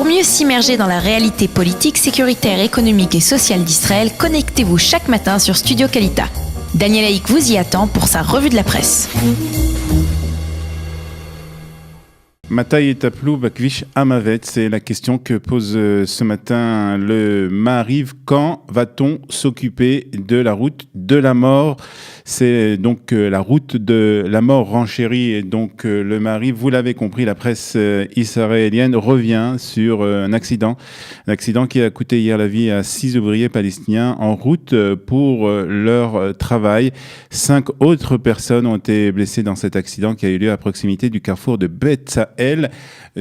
Pour mieux s'immerger dans la réalité politique, sécuritaire, économique et sociale d'Israël, connectez-vous chaque matin sur Studio Kalita. Daniel Haïk vous y attend pour sa revue de la presse. Matai et Taplou Bakvish Amavet, c'est la question que pose ce matin le Maariv. Quand va-t-on s'occuper de la route de la mort? C'est donc la route de la mort renchérie. Et donc le Maariv, vous l'avez compris, la presse israélienne revient sur un accident qui a coûté hier la vie à 6 ouvriers palestiniens en route pour leur travail. 5 autres personnes ont été blessées dans cet accident qui a eu lieu à proximité du carrefour de Beth Sahel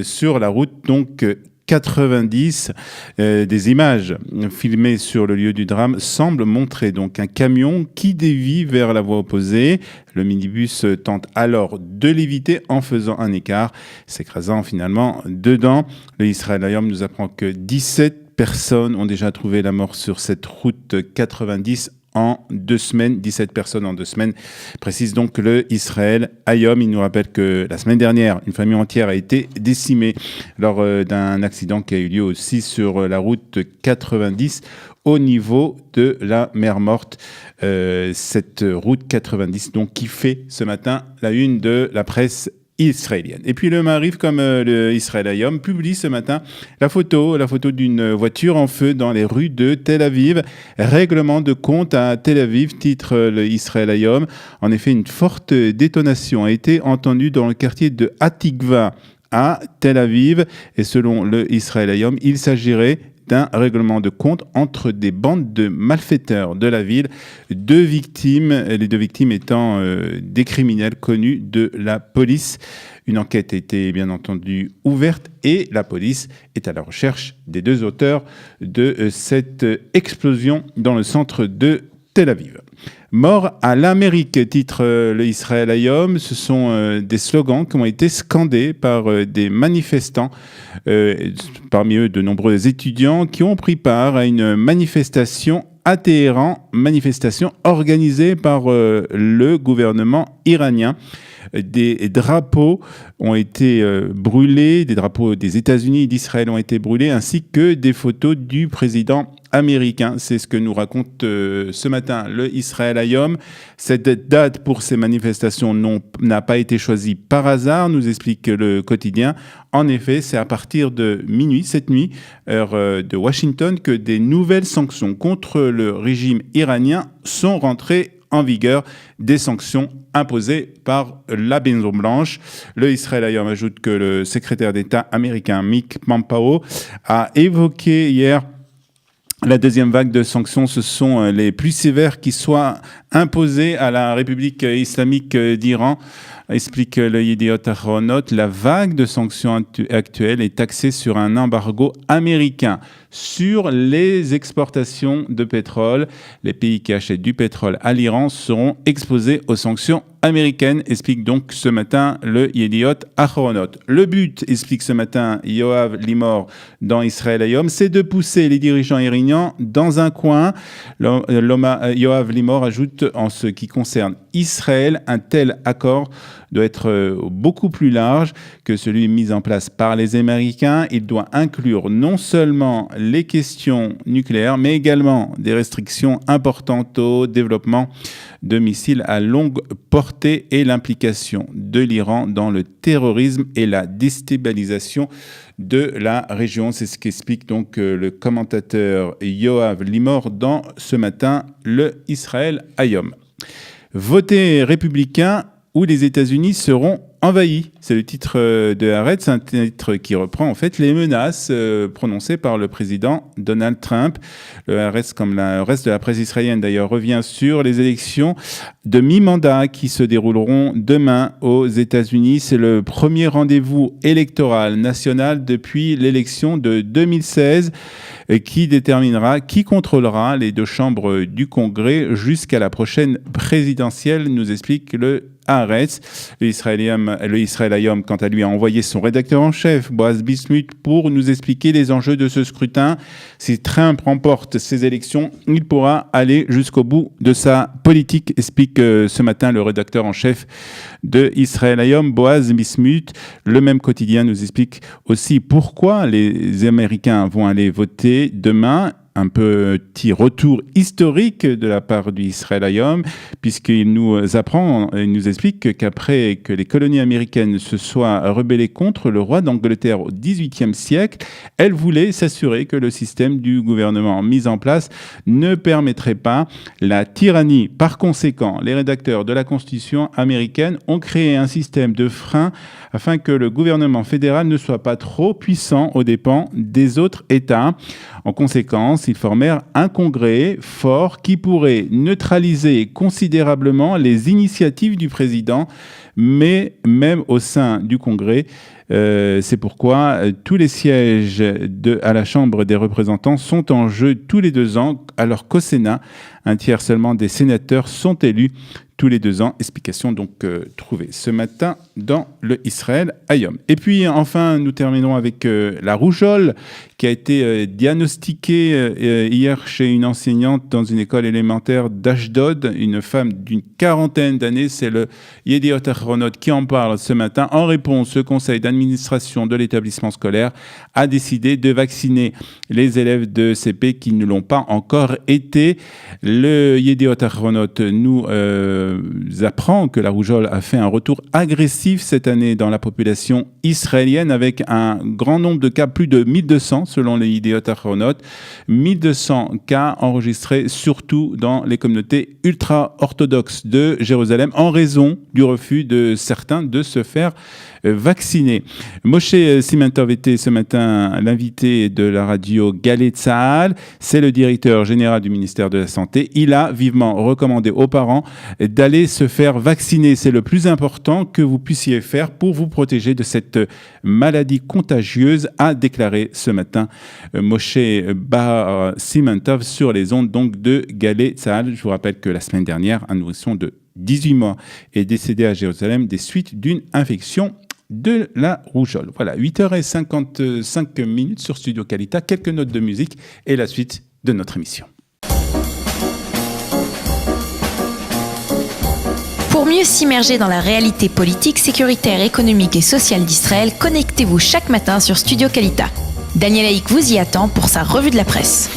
sur la route donc 90. Des images filmées sur le lieu du drame semblent montrer donc un camion qui dévie vers la voie opposée. Le minibus tente alors de l'éviter en faisant un écart, s'écrasant finalement dedans. Le Israël Hayom nous apprend que 17 personnes ont déjà trouvé la mort sur cette route 90 en 2 semaines, 17 personnes en 2 semaines, précise donc le Israël Hayom. Il nous rappelle que la semaine dernière, une famille entière a été décimée lors d'un accident qui a eu lieu aussi sur la route 90 au niveau de la mer Morte. Cette route 90 donc qui fait ce matin la une de la presse israélienne. Et puis le Maariv, comme le Israël Hayom, publie ce matin la photo d'une voiture en feu dans les rues de Tel Aviv. Règlement de compte à Tel Aviv, titre le Israël Hayom. En effet, une forte détonation a été entendue dans le quartier de Hatikva à Tel Aviv. Et selon le Israël Hayom, il s'agirait d'un règlement de compte entre des bandes de malfaiteurs de la ville. Les 2 victimes étant des criminels connus de la police. Une enquête a été bien entendu ouverte et la police est à la recherche des 2 auteurs de cette explosion dans le centre de Tel Aviv. Mort à l'Amérique, titre le Israël Hayom. Ce sont des slogans qui ont été scandés par des manifestants, parmi eux de nombreux étudiants qui ont pris part à une manifestation à Téhéran, manifestation organisée par le gouvernement iranien. Des drapeaux ont été brûlés, des drapeaux des États-Unis et d'Israël ont été brûlés, ainsi que des photos du président américain. C'est ce que nous raconte ce matin le Israël Hayom. Cette date pour ces manifestations n'a pas été choisie par hasard, nous explique le quotidien. En effet, c'est à partir de minuit, cette nuit, heure de Washington, que des nouvelles sanctions contre le régime iranien sont rentrées en vigueur, des sanctions imposées par la Maison Blanche. Le Israël Hayom ajoute que le secrétaire d'État américain Mike Pompeo a évoqué hier la deuxième vague de sanctions. Ce sont les plus sévères qui soient imposées à la République islamique d'Iran. Explique le Yediot Ahronot, la vague de sanctions actuelle est axée sur un embargo américain sur les exportations de pétrole. Les pays qui achètent du pétrole à l'Iran seront exposés aux sanctions américaines, explique donc ce matin le Yediot Ahronot. Le but, explique ce matin Yoav Limor dans Israël Hayom, c'est de pousser les dirigeants iraniens dans un coin. Yoav Limor ajoute, en ce qui concerne Israël, un tel accord doit être beaucoup plus large que celui mis en place par les Américains. Il doit inclure non seulement les questions nucléaires, mais également des restrictions importantes au développement de missiles à longue portée et l'implication de l'Iran dans le terrorisme et la déstabilisation de la région. C'est ce qu'explique donc le commentateur Yoav Limor dans ce matin le Israël Hayom. Voter républicain où les États-Unis seront envahis. C'est le titre de Haaretz, un titre qui reprend en fait les menaces prononcées par le président Donald Trump. Le Haaretz, comme le reste de la presse israélienne d'ailleurs, revient sur les élections de mi-mandat qui se dérouleront demain aux États-Unis. C'est le premier rendez-vous électoral national depuis l'élection de 2016. qui déterminera qui contrôlera les deux chambres du Congrès jusqu'à la prochaine présidentielle, nous explique le Haaretz. Le Israël Hayom, quant à lui, a envoyé son rédacteur en chef, Boaz Bismuth, pour nous expliquer les enjeux de ce scrutin. Si Trump remporte ces élections, il pourra aller jusqu'au bout de sa politique, explique ce matin le rédacteur en chef de Israël Hayom, Boaz Bismuth. Le même quotidien nous explique aussi pourquoi les Américains vont aller voter demain. Un petit retour historique de la part du Israël Hayom, puisqu'il nous apprend, il nous explique qu'après que les colonies américaines se soient rebellées contre le roi d'Angleterre au XVIIIe siècle, elles voulaient s'assurer que le système du gouvernement mis en place ne permettrait pas la tyrannie. Par conséquent, les rédacteurs de la Constitution américaine ont créé un système de frein afin que le gouvernement fédéral ne soit pas trop puissant aux dépens des autres États. En conséquence, ils formèrent un congrès fort qui pourrait neutraliser considérablement les initiatives du président, mais même au sein du congrès, c'est pourquoi tous les sièges à la Chambre des représentants sont en jeu tous les 2 ans, alors qu'au Sénat, un tiers seulement des sénateurs sont élus tous les 2 ans. Explication donc trouvée ce matin dans le Israël Hayom. Et puis enfin, nous terminerons avec la rougeole qui a été diagnostiquée hier chez une enseignante dans une école élémentaire d'Ashdod, une femme d'une 40aine d'années. C'est le Yediot Ahronot qui en parle ce matin. En réponse, le conseil d'administration de l'établissement scolaire a décidé de vacciner les élèves de CP qui ne l'ont pas encore été. Le Yediot Ahronot nous apprend que la rougeole a fait un retour agressif cette année dans la population israélienne avec un grand nombre de cas, plus de 1200 selon les Yediot Ahronot, 1200 cas enregistrés surtout dans les communautés ultra-orthodoxes de Jérusalem en raison du refus de certains de se faire vacciner. Moshe Simentov était ce matin l'invité de la radio Galei Tzahal. C'est le directeur général du ministère de la Santé. Il a vivement recommandé aux parents d'aller se faire vacciner. C'est le plus important que vous puissiez faire pour vous protéger de cette maladie contagieuse, a déclaré ce matin Moshe Bar Simentov sur les ondes donc de Galei Tzahal. Je vous rappelle que la semaine dernière, un nourrisson de 18 mois est décédé à Jérusalem des suites d'une infection de la rougeole. Voilà, 8h55 sur Studio Kalita, quelques notes de musique et la suite de notre émission. Pour mieux s'immerger dans la réalité politique, sécuritaire, économique et sociale d'Israël, connectez-vous chaque matin sur Studio Kalita. Daniel Haïk vous y attend pour sa revue de la presse.